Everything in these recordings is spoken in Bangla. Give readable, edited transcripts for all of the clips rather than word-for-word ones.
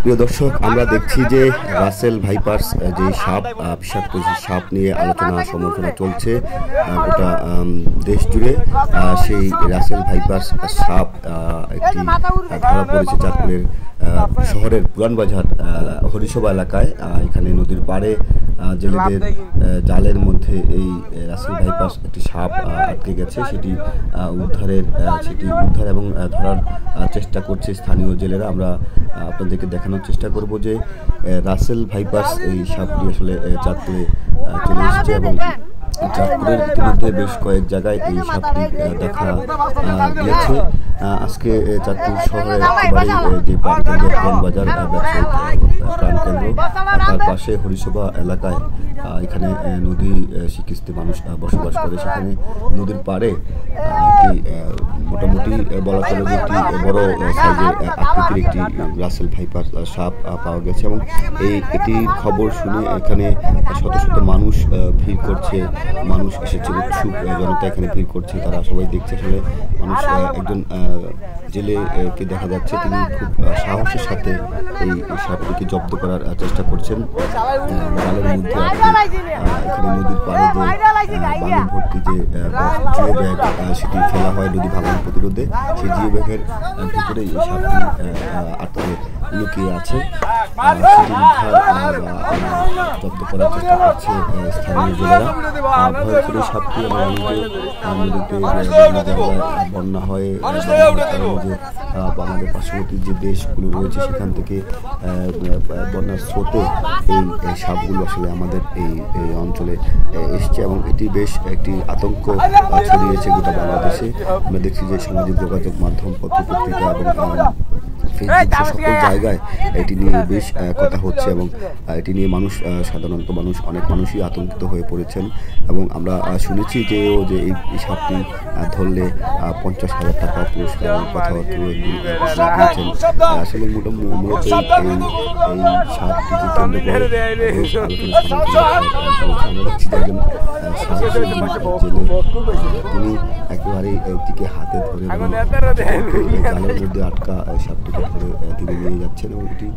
প্রিয় দর্শক, আমরা দেখছি যে রাসেল ভাইপার্স যে সাপ, বিষাক্ত যে সাপ নিয়ে আলোচনা সমালোচনা চলছে গোটা দেশ জুড়ে। সেই রাসেল ভাইপার্স সাপ একটি ধরা পড়েছে চাঁদপুরের শহরের পুরানবাজার হরিসভা এলাকায়। এখানে নদীর পাড়ে জেলেদের জালের মধ্যে এই রাসেল ভাইপার্স একটি সাপ আটকে গেছে। সেটি উদ্ধার এবং ধরার চেষ্টা করছে স্থানীয় জেলেরা। আমরা আপনাদেরকে দেখানোর চেষ্টা করব যে রাসেল ভাইপার্স এই সাপটি আসলে চাঁদপুরে চলে এসেছে এবং চাঁদপুরের ইতিমধ্যে বেশ কয়েক জায়গায় এই সাপটি দেখা গিয়েছে। আজকে চাঁদপুর শহরের একেবারেই যে প্রাণকেন্দ্র পুরানবাজার ব্যবসায়িক প্রাণকেন্দ্র, তার পাশে হরিসভা এলাকায় এখানে নদী শিক্ষিত মানুষ বসবাস করে। সেখানে নদীর পাড়ে একটি মোটামুটি বলা চলে যে একটি বড় সাইজের আকৃতির একটি রাসেল ভাইপার সাপ পাওয়া গেছে এবং এটি খবর শুনে এখানে শত শত মানুষ ভিড় করছে। মানুষ এসেছে, উৎসুক জনতা এখানে ভিড় করছে। তারা সবাই দেখছে। আসলে মানুষ একজন জেলেকে দেখা যাচ্ছে, তিনি খুব সাহসের সাথে এই সাপটিকে জব্দ করার চেষ্টা করছেন। জালের মধ্যে এখানে নদীর পাড়ে যে বালু ভর্তি যে জিও ব্যাগ সেটি ফেলা হয় নদী ভাঙন প্রতিরোধে, সেই জিও ব্যাগের ভিতরে এই সাপটি আটকে লুকিয়ে আছে। সেটি উদ্ধার জব্দ করার চেষ্টা করছে স্থানীয় জেলেরা। ভয় করে সাপটি নদীতে বন্যা হয়, যে আমাদের পার্শ্ববর্তী যে দেশগুলো রয়েছে সেখান থেকে বন্যার স্রোতে এই সাপগুলো আসলে আমাদের এই অঞ্চলে এসছে এবং এটি বেশ একটি আতঙ্ক ছড়িয়েছে গোটা বাংলাদেশে। আমরা দেখছি যে সামাজিক যোগাযোগ মাধ্যম, পত্রপত্রিকা এবং ফেসবুক সকল জায়গায় এটি নিয়ে বেশ কথা হচ্ছে এবং এটি নিয়ে সাধারণত অনেক মানুষই আতঙ্কিত হয়ে পড়েছেন। এবং আমরা শুনেছি যে এই সাপটি ধরলে 50,000 টাকা পুরস্কার কথাবার্তা দিয়েছেন। আসলে মূলত এই সাপটিকে কেন্দ্র করে আমরা দেখছি যে একজন তিনি একেবারেই এটিকে হাতে ধরে জালের মধ্যে আটকা সাপটিকে ধরে তিনি নিয়ে যাচ্ছেন এবং এটি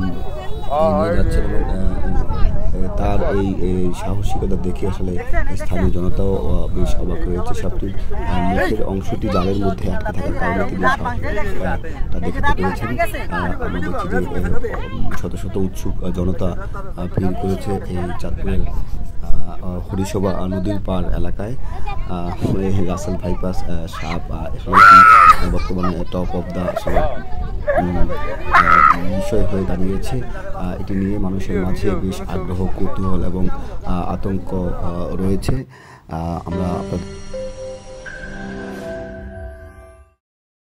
নিয়ে যাচ্ছেন এবং তার এই সাহসিকতা দেখে আসলে স্থানীয় জনতাও বেশ অবাক হয়েছে। সাপটির মুখের অংশটি জালের মধ্যে আটকে থাকার কারণে তিনি সাহসিকতা দেখাতে পেরেছেন। আমরা দেখছি যে শত শত উৎসুক জনতা ভিড় করেছে এই চাঁদপুরের হরিসভা নদীর পাড় এলাকায়। রাসেল ভাইপার্স সাপ বর্তমানে টপ অফ দ্য বিষয় হয়ে দাঁড়িয়েছে। এটি নিয়ে মানুষের মাঝে বেশ আগ্রহ, কৌতূহল এবং আতঙ্ক রয়েছে। আমরা